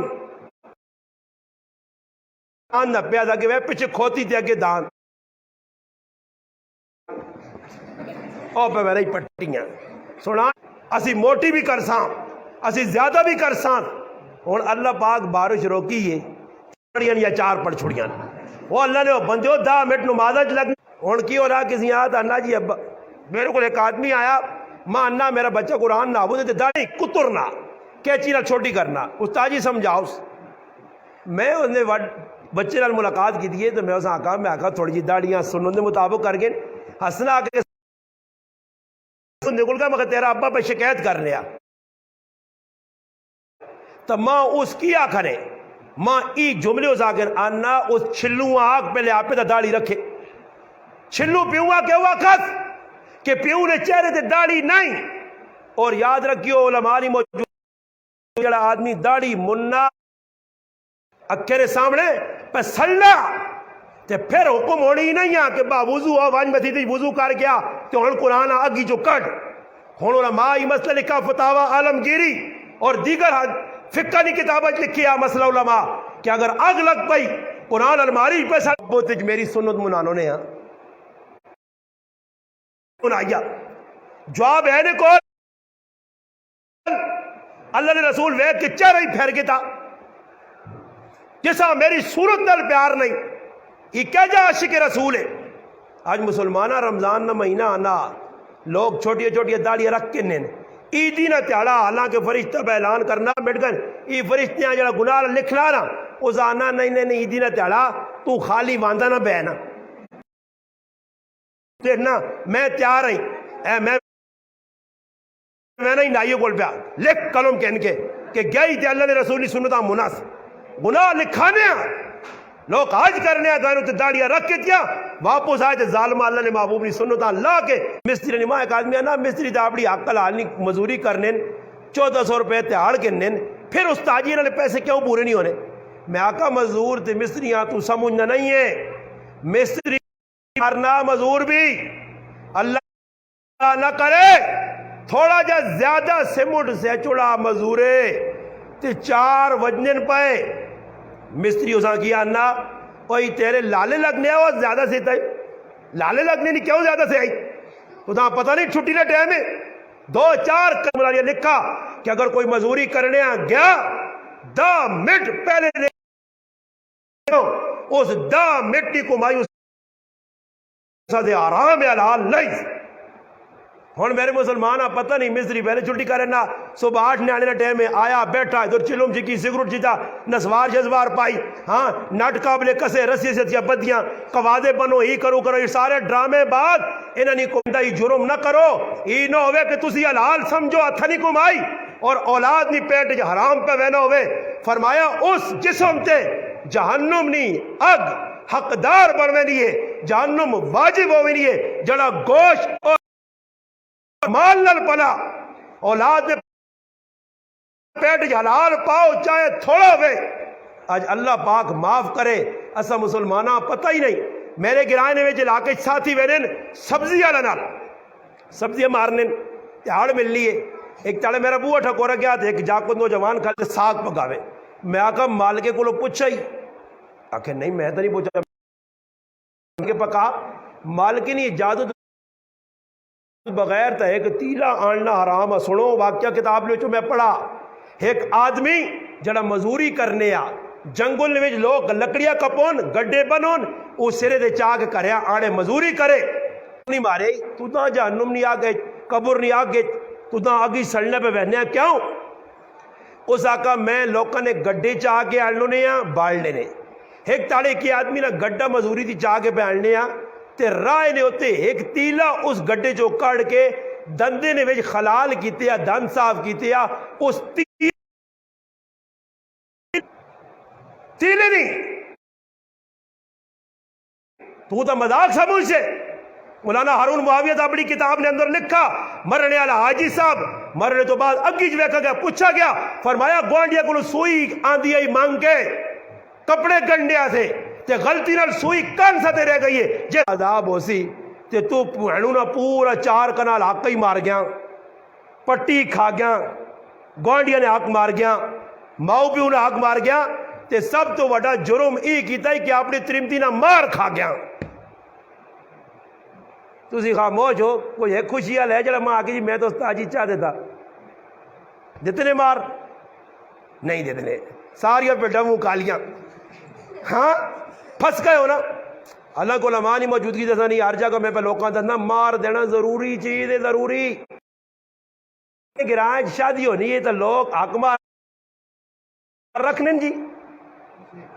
آن نہ پیازا کہ وہ پیچھے کھوتی تے اگے دان او پہ میرے پٹیاں سنا اسی موٹی بھی کرساں اسی زیادہ بھی کرساں اور اللہ پاک بارش روکی ہے چھڑیاں یا چار پڑ چھڑیاں وہ اللہ نے بندیو 10 منٹ نمازج لگ اور کی ہو رہا کسی آیت انا جی ابا میرے کو ایک آدمی آیا ماں انا میرا بچہ قرآن نہ بولے داڑھی کترنا کیچی نہ چھوٹی کرنا استاد جی سمجھاؤ میں اس نے بچے نال ملاقات کی دیئے تو میں اسے آکا تھوڑی جی داڑیاں سنوں دے مطابق کر گئے ہسنا آکے نکل گیا مگر تیرا ابا پہ شکایت کر رہا تو ماں اس کی آکھنے ماں ای جملے اس آکھنے آنا اس چھلوں آگ پہ لے آپ پہ داڑھی رکھے چھلو پیوں آ کے وقت کہ پیوں نے چہرے تے داڑھی نہیں اور یاد رکھیو علماء نے موجود جڑا آدمی داڑھی منا اکھرے سامنے پہ سلنا تے پھر حکم ہونی ہی نہیں ہے کہ با وضو ہو وانج مسیح وضو کر گیا تو ہن قرآن آگی جو کٹ ہن علماء یہ مسئلہ لکھا فتاوی عالمگیری اور دیگر فقہ کی کتابت لکھی ہے مسئلہ علماء کہ اگر آگ لگ پئی قرآن الماری پہ سب میری سنت منانوں نے ہاں جواب ہے نے کون اللہ نے رسول وید کے چہرہ ہی پھیر کے تھا جیسا میری صورت نال پیار نہیں یہ کیا جا عاشق رسول ہے آج مسلمانہ رمضان نہ مہینہ آنا لوگ چھوٹی چھوٹی داڑیاں رکھ کے نین عیدی نہ تیاڑا حالانکہ فرشتہ پہ اعلان کرنا بیٹھ گئے یہ فرشتیاں جڑا گناہ لکھنا نا اس آنا نہیں عیدی نہ تیاڑا تو خالی واندہ نہ بہنا دیکھنا میں تیار ہی اے میں نہیں نائیو گول پیا لکھ کلم کہن کے کہ گئی تے اللہ نے رسولی سنتا مناس گناہ لکھانے لوگ آج کرنے دائنوں تے داڑیاں رکھ کے دیا واپس آئے تے ظالمہ اللہ نے محبوب نہیں سنتا اللہ کے مستری نماں ایک آدمی آنا مستری تے اپنی عقل حال نہیں مزوری کرنے 1400 روپے تیار کے نین پھر اس تاجی نے پیسے کیوں پورے نہیں ہونے میں آقا مزدور تے مستریاں تو سمجھنا نہیں ہے مستری کرنا مزدور بھی اللہ نہ کرے تھوڑا جا زیادہ سمٹ سے چڑا مزدورے تے 4 وجنن پائے مستری اساں کیا نا اوئی تیرے لالے لگنے وہ زیادہ سے تھے لالے لگنے نہیں کیوں زیادہ سے آئی تو تاں پتہ نہیں چھٹی نہ ٹائم ہے 2-4 کمرہ لکھا کہ اگر کوئی مزدوری کرنے گیا 10 منٹ پہلے اس 10 منٹ کو مایوس دے آرام حلال نہیں ہوں میرے مسلمان پتہ نہیں مصری پہلے چھٹی کرے نا صبح 8 9 کا ٹائم آیا بیٹھا ادھر چلوم چکی سگریٹ چیتا نسوار شزوار پائی ہاں نٹ قابل کسے رسی سے بدیاں قوادے بنو ہی کرو یہ سارے ڈرامے بعد انہوں نے کوئی ہی جرم نہ کرو یہ نہ ہوئے کہ تسی حلال سمجھو ہتھ نہیں کمائی اور اولاد نہیں پیٹ حرام پہ وینا ہوئے فرمایا اس جسم تے جہنم نہیں اگ حقدار بنوے نہیں جہنم واجب ہوئے نہیں جڑا گوشت اور مال نل پلا اولاد میں پیٹ حلال پاؤ چاہے تھوڑا ہوئے آج اللہ پاک معاف کرے اسا مسلمانہ پتہ ہی نہیں میرے گرائنے میں علاقے ساتھی وینن سبزی والا نال سبزیاں مارنے تہاڑ مل لیے ایک تاڑے میرا بوہ ٹھکورا گیا تھا ایک جاکو نوجوان کھاتے ساگ پکاوے میں آکا مالکے کو لو پوچھا ہی آکے نہیں میں تو نہیں پوچھا کہ پکا مالکی نہیں جادو بغیر تھا ایک تیلا آننا حرام ہے سنو واقعہ کتاب لے چو میں پڑھا ایک آدمی جڑا مزوری کرنے آ جنگل میں لوگ لکڑیاں کپون گڈے بنون اس سرے دے چاک کریا آنے مزوری کرے نہیں مارے تو تا جہنم نہیں آگئے قبر نہیں آگئے تو تا آگی سڑنے پہ بہنے کیوں اس آقا میں لوکاں نے گڈے چاہ کے آنو نے بالنے نے ایک تاڑے کی آدمی نا گڈا مزوری تھی چاہ کے پہ آننے تے رائے نے ہوتے ایک تیلا اس گڈے جو کڑ کے دندے نے ویج خلال کیتے یا دند صاف کیتے یا اس تیلے نہیں تو تا مذاق سمجھ سے مولانا ہارون معاویہ اپنی کتاب نے اندر لکھا مرنے والا حاجی صاحب مرنے تو بعد اگی جو گیا پوچھا گیا فرمایا گوانڈیا کو سوئی آندھی آئی مانگ کے کپڑے گنڈیا تھے تے غلطی نال سوئی کان ستے رہ گئی ہے جے عذاب ہو سی تے تو پہنو نا پورا 4 کنال حق ہی مار گیا پٹی کھا گیا گوانڈیا نے حق مار گیا ماؤ پیو نے حق مار گیا تے سب تو وڈا جرم ای کیتا ہے کہ اپنی ترمتی نہ مار کھا گیا تسی خاموش ہو کوئی ایک خوشی ہے جڑا ماں آگے جی میں تو استاجی چاہ دیتا جتنے مار نہیں دیتے ساریاں پہ ڈمو کالیاں ہاں پھنس گئے ہو نا اللہ کو لمانی موجودگی جیسا نہیں ہر جگہ میں پہ لوکاں دسنا مار دینا ضروری چیز ہے ضروری گرائیں شادی ہونی ہے تو لوگ حق مار رکھنے جی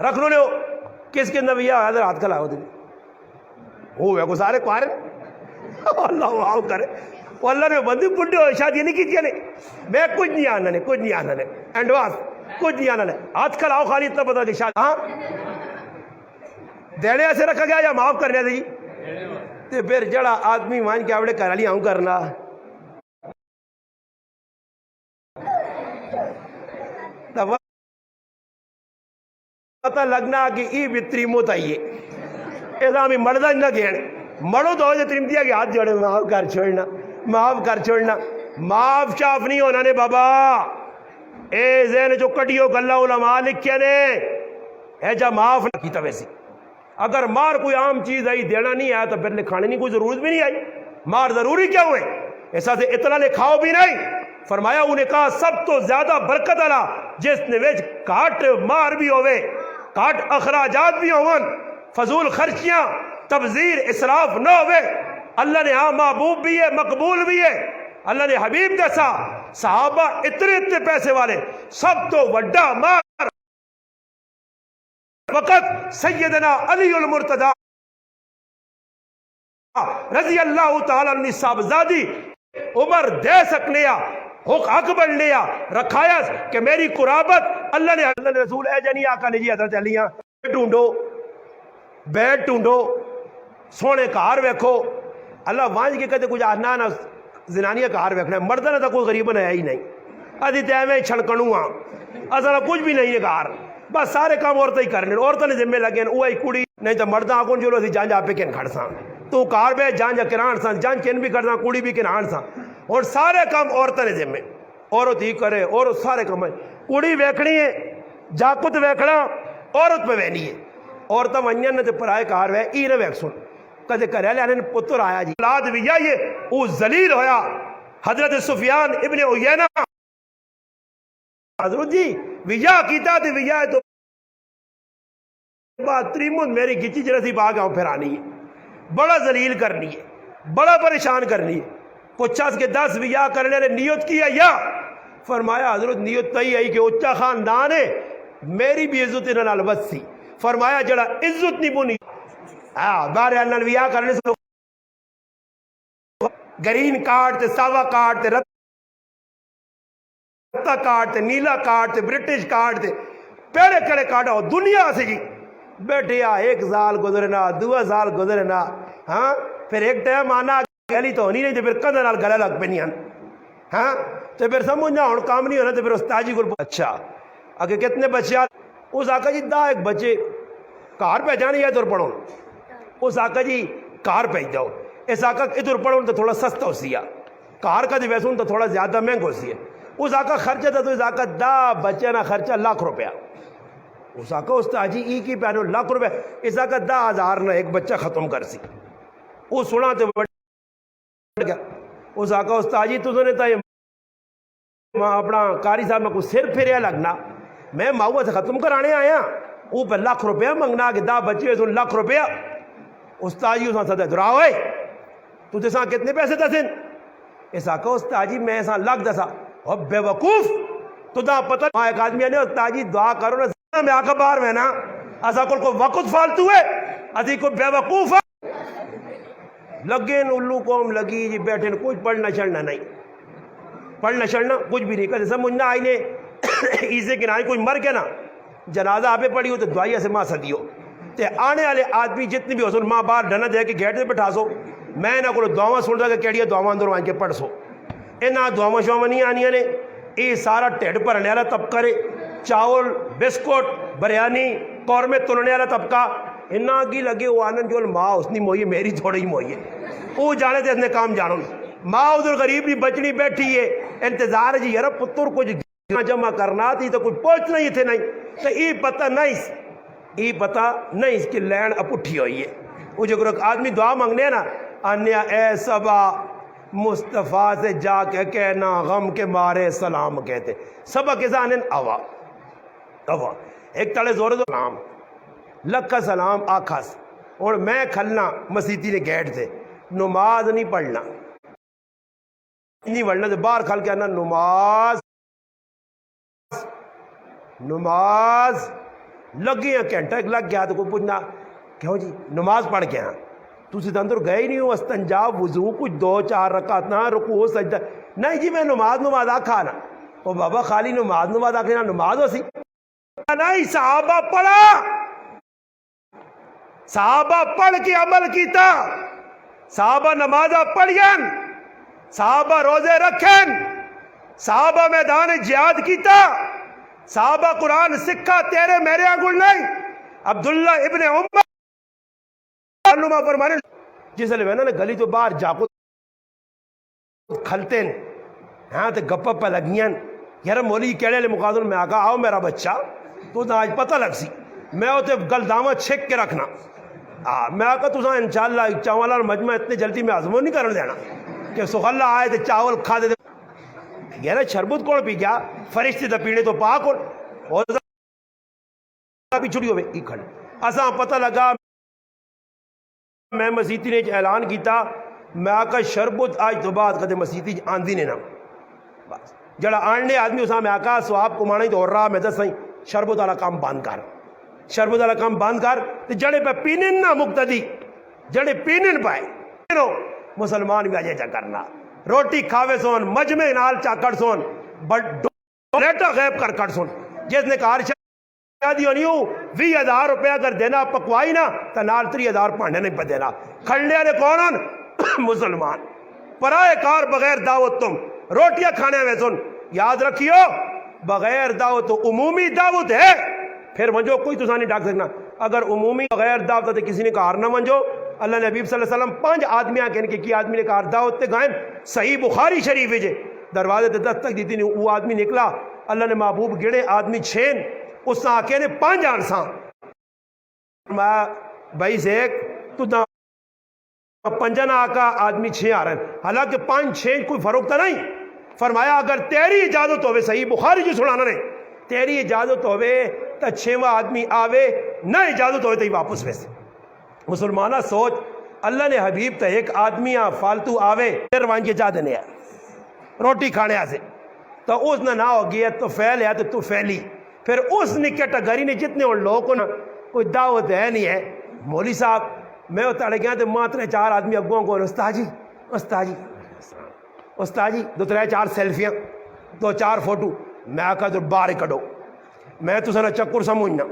رکھنو نے ہو کس کے نبیہ حضر ہاتھ کھلا ہو دے ہوئے کو سارے کوارے اللہ معاف کرے وہ اللہ نے بندی بڑھے ہو شادی نہیں کی تھی میں کچھ نہیں آنا نے کچھ نہیں آنا نے اینڈواز کچھ نہیں آنا نے ہاتھ کھلاؤ خالی اتنا پتا کہ شادی ہاں دینے ایسے رکھا گیا یا معاف کرنے دی تے پھر جڑا آدمی مان کے آوڑے کرا لیا ہوں کرنا پتہ لگنا کہ ای بھی تریموت آئیے ایسا ہمیں مردہ نہ گھیڑ مڑو تو ہوئے تریمتیا کہ ہاتھ جوڑے معاف کر چھوڑنا معاف کر چھوڑنا معاف شاف نہیں ہونا نے بابا اے ذہن جو کٹیو گلہ علماء لکھے نے اے جا معاف نہ کیتا ویسی اگر مار کوئی عام چیز آئی دینا نہیں آیا تو پھر لکھانے نہیں کوئی ضرورت بھی نہیں آئی مار ضروری کیا ہوئے ایسا سے اتنا لکھاؤ بھی نہیں فرمایا انہیں کہا سب تو زیادہ برکت اللہ جس نے ویج کاٹ مار بھی ہوئے کاٹ اخراجات بھی ہوئن فضول خرچیاں تبذیر اسراف نہ ہوئے اللہ نے ہاں محبوب بھی ہے مقبول بھی ہے اللہ نے حبیب جیسا صحابہ اتنے پیسے والے سب تو وڈا مار وقت سیدنا علی المرتضی رضی اللہ تعالی عنہ صاحب زادی عمر دے سکنے حق بڑھ لیا رکھایا کہ میری قرابت اللہ نے رسول اے جنی آقا نے جی حضرت علیہ ڈھونڈو بیٹ ڈھونڈو سونے کار ویکھو اللہ وانج کے کہتے کچھ آنا نہ زنانیہ کار ویکھنا ہے مردہ نہ تھا کوئی غریب نہ ہے ہی نہیں ادھی تیمیں چھڑکنوں ہاں اصلا کچھ بھی نہیں ہے کار بس سارے کام عورتیں ہی کرنے عورتوں نے ذمہ لگے وہی کڑی نہیں تو مردہ آکون جو لو جان جا پہ کن کھڑ ساں تو کار بے جان جا کران ساں جان کن بھی کر ساں کڑی بھی کنان ساں اور سارے کام عورتوں نے ذمہ عورت ہی کرے اور سارے کام کڑی ویکھنی ہے جاکت ویکھنا عورت پہ وینی ہے عورتیں ونجن نے پرائے کار وے ای نہ ویک سن کدے کرے لے نے پتر آیا جی اولاد بھی یہ او ذلیل ہویا حضرت سفیان ابن عیینہ حضرت جی ویا کیتا تے ویا تو بات تریمون میری گچی جرسی باغ آؤں پھر آنی ہے بڑا ذلیل کرنی ہے بڑا پریشان کرنی ہے پوچھا اس کے 10 بیاہ کرنے نے نیت کی ہے یا؟ فرمایا حضرت نیت تھی ہے کہ اچھا خاندان ہے میری بھی عزت انہاں نال وسی. فرمایا جڑا عزت نہیں بنی بارے نال بیاہ کرنے سے گرین کارڈ تے ساوا کارڈ تے رتا کارڈ تے نیلا کارڈ تے برٹش کارڈ تے پیڑے کڑے کارڈ ہو دنیا سے جی بیٹھے 1 سال گزرنا 2 سال گزرنا ہاں پھر ایک ٹائم آنا گلی تو ہونی نہیں تو پھر کندھے نال گلے لگ پینی ہاں تو پھر سمجھنا ہوں کام نہیں ہونا تو پھر استاد جی کو اچھا اگر کتنے بچے اس آقا جی 10 بچے کار پہ جانے یا ادھر پڑھو اس آقا جی کار پہ جاؤ اس آقا ادھر پڑھو تو تھوڑا سستا ہو سیا کار کا جو ویسے تو تھوڑا زیادہ مہنگا ہو سی ہے اس آقا خرچہ تھا تو اس آقا 10 بچے نہ خرچہ ₹1,00,000 اس آقا استاد جی ای کی پہنو ₹1,00,000 اس آقا 10,000 نہ ایک بچہ ختم کر سی وہ سنا تو بڑھ گیا اس آقا استاد جی تو نے تو اپنا قاری صاحب میں کوئی سر پھریا لگنا میں ماؤں سے ختم کرانے آیا وہ پہ ₹1,00,000 منگنا کہ 10 بچے ہوئے سن ₹1,00,000 استاد جی اساں سدے درا ہوئے تو تساں کتنے پیسے دسن اس آقا استاد جی میں اساں لگ دسا اور بے وقوف تو دا پتہ ایک آدمی نے استاد جی دعا کرو نا میں آقا باہر میں نا اساں کو وقت فالتو ہے اسی کو بے وقوف لگے الو قوم لگی جی بیٹھے کچھ پڑھنا چڑھنا نہیں پڑھنا چڑھنا کچھ بھی نہیں کرتے سمجھنا آئی نے ایسے کنائیں کوئی مر گیا نا جنازہ آپ پڑھی ہو تو دعائیہ سے ماں سدیو تے آنے والے آدمی جتنی بھی ہو سن ماں باہر ڈھنا دے کے گیٹ سے بٹھا سو میں نہ کو دعاواں سن رہا کہ کیڑی دعاواں اندر آن کے پڑھ سو انہاں دعاواں شعواں نہیں آنیاں نے یہ سارا ٹھڈ بھرنے والا طبقہ رے چاول بسکٹ بریانی قورمے تلنے والا طبقہ انہاں کی لگے وہ آنند جو ماں اس نے موئی میری تھوڑی ہی موئی ہے وہ جانے تے اس نے کام جانو ماں ادھر غریب نہیں بچنی بیٹھی ہے انتظار جی یار پتر کچھ جمع کرنا تھی تو کچھ پہنچنا ہی تھے نہیں تو یہ پتہ نہیں اس کی لین اپٹھی ہوئی ہے وہ جو آدمی دعا مانگنے نا انیا اے صبا مصطفیٰ سے جا کے کہنا غم کے مارے سلام کہتے صبا کے زانن آوا ایک تڑے زور سلام لکھا سلام آکھاس اور میں کھلنا مسیتی نے گیٹ سے نماز نہیں پڑھنا نہیں پڑھنا تو باہر کھل کے آنا نماز لگی ہیں گھنٹہ ایک لگ گیا تو کوئی پوچھنا کیوں جی نماز پڑھ کے ہیں تسی اندر گئے نہیں ہو استنجا وضو کچھ 2-4 رکعت نہ رکوع سجدہ نہیں جی میں نماز آکھا نا وہ بابا خالی نماز آکھے نا نماز ہو سی نہیں صحابہ پڑھ کے عمل کیتا صحابہ نماز پڑھین صحابہ روزے رکھیں صحابہ میدان جہاد کیتا صحابہ قرآن سکھا تیرے میرے آنگل نہیں عبداللہ ابن عمر فرمانے جس لئے میں نے گلی تو باہر جاکو کھلتے ہیں ہاں تے گپا پہ لگیاں یار مولی کیڑے لے مقادر میں آگا آؤ میرا بچہ تو آج پتہ لگ سی میں ہوتے گلدامہ چھک کے رکھنا میں آگا تو انشاءاللہ چاوالہ اور مجمع اتنے جلدی میں آزمون نہیں کرنے دینا کہ سخلہ آئے تے چاول کھا دے یہ نا شربت کون پی گیا فرشتے دا پینے تو پاک اور بھی چھڑی ہوئے ایک کھڑ اساں پتہ لگا میں مسیتی نے اعلان کیتا میں آقا شربت آج تو بعد کدے مسیتی آندھی نے نا جڑا آننے آدمی اساں میں آقا سواب کو مانا ہی تو ہو رہا میں دس سائیں شربت والا کام بند کر جڑے پہ پینن نہ مقتدی جڑے پینن پائے مسلمان بھی آجے جا کرنا روٹی کھاوے سون مجمع نال چاکڑ سون ڈولیٹا غیب کر سون جس نے کہا شادی ہونی ہو 20,000 روپے اگر دینا پکوائی نا تو نال 3,000 پانڈے نہیں پہ دینا کھڑنے نے کونن مسلمان پرائے کار بغیر دعوت تم روٹیاں کھانے میں سن یاد رکھیو بغیر دعوت تو عمومی دعوت ہے پھر منجو کوئی تو نہیں ڈاک سکنا اگر عمومی بغیر دعوت تو کسی نے کار نہ منجو اللہ نے حبیب صلی اللہ علیہ وسلم 5 آدمیاں کہنے کہ کی آدمی نے کار دعوت تے گائن صحیح بخاری شریف ہے دروازے تے دستک دیتی نہیں وہ آدمی نکلا اللہ نے محبوب گڑے آدمی 6 اس نے آکے نے 5 آنساں میں بھائی سیک تو دا 5 نہ آکا آدمی 6 آ رہے ہیں حالانکہ 5-6 کوئی فرق تو نہیں فرمایا اگر تیری اجازت ہوئے صحیح بخاری جو سنانا نہیں تیری اجازت ہوئے تو 6واں آدمی آوے نہ اجازت ہوئے تو ہی واپس ویسے مسلمانہ سوچ اللہ نے حبیب تے ایک آدمی فالتو آوے پھر وان کے چاہ دینے ہے روٹی کھانے سے تو اس نہ ہو گیا تو فیل ہے تو فیلی پھر اس نے کیٹاگری نے جتنے ان لوگوں کو نا کوئی دعوت ہے نہیں ہے مولوی صاحب میں اتڑ گیا تو ماں 3-4 آدمی اگوں کو استاد جی استاد جی 2-3-4 سیلفیاں 2-4 فوٹو میں آکھا تو باہر کڈو میں تو سنا چکر سمجھنا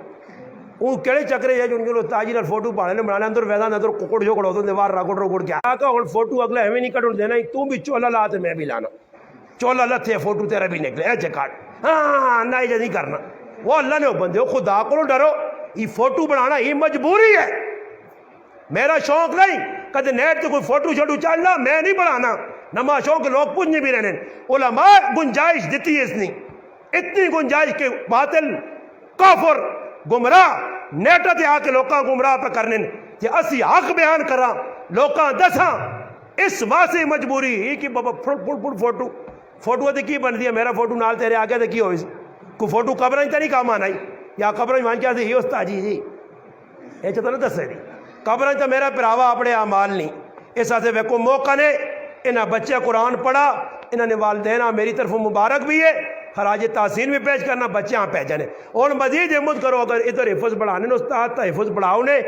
وہ کہڑے چکرے ہے جو ان کے استاد جی فوٹو پانے بنانے اندر ویسا اندر ککڑ جو کڑو تو دیوار رگڑ کیا آکھا اور فوٹو اگلا ہمیں نہیں کڈو دینا تو بھی چولا لا تو میں بھی لانا چولا لتھے فوٹو تیرا بھی نکلے ایچے کاٹ ہاں نہ یہ نہیں کرنا وہ اللہ نے بندے ہو خدا کو ڈرو یہ فوٹو بنانا یہ مجبوری ہے میرا شوق نہیں کدے نیٹ تو کوئی فوٹو شوٹو چلنا میں نہیں بنانا نما شوق لوگ پوچھ نہیں بھی رہنے علماء گنجائش دیتی ہے اس نے اتنی گنجائش کے باطل کافر گمراہ نیٹا تے آ کے لوکاں گمراہ پہ کرنے کہ اسی حق بیان کرا لوکاں دساں اس واسطے مجبوری ہی کہ بابا پھڑ فوٹو تے کی بن دیا میرا فوٹو نال تیرے آگے تے کی ہوئی کوئی فوٹو قبریں تے نہیں کام آنا یا قبریں مان کیا سی استاد جی یہ چاہتا نہ دسے نہیں قبریں تے میرا پراوا اپنے اعمال نہیں اس واسطے ویکو موقع نے انہاں بچے قرآن پڑھا انہوں نے والدین میری طرف مبارک بھی ہے خراج تحسین بھی پیش کرنا بچے پہچانے اور مزید ہمت کرو اگر ادھر حفظ بڑھانے استاد تا حفظ بڑھاؤ نے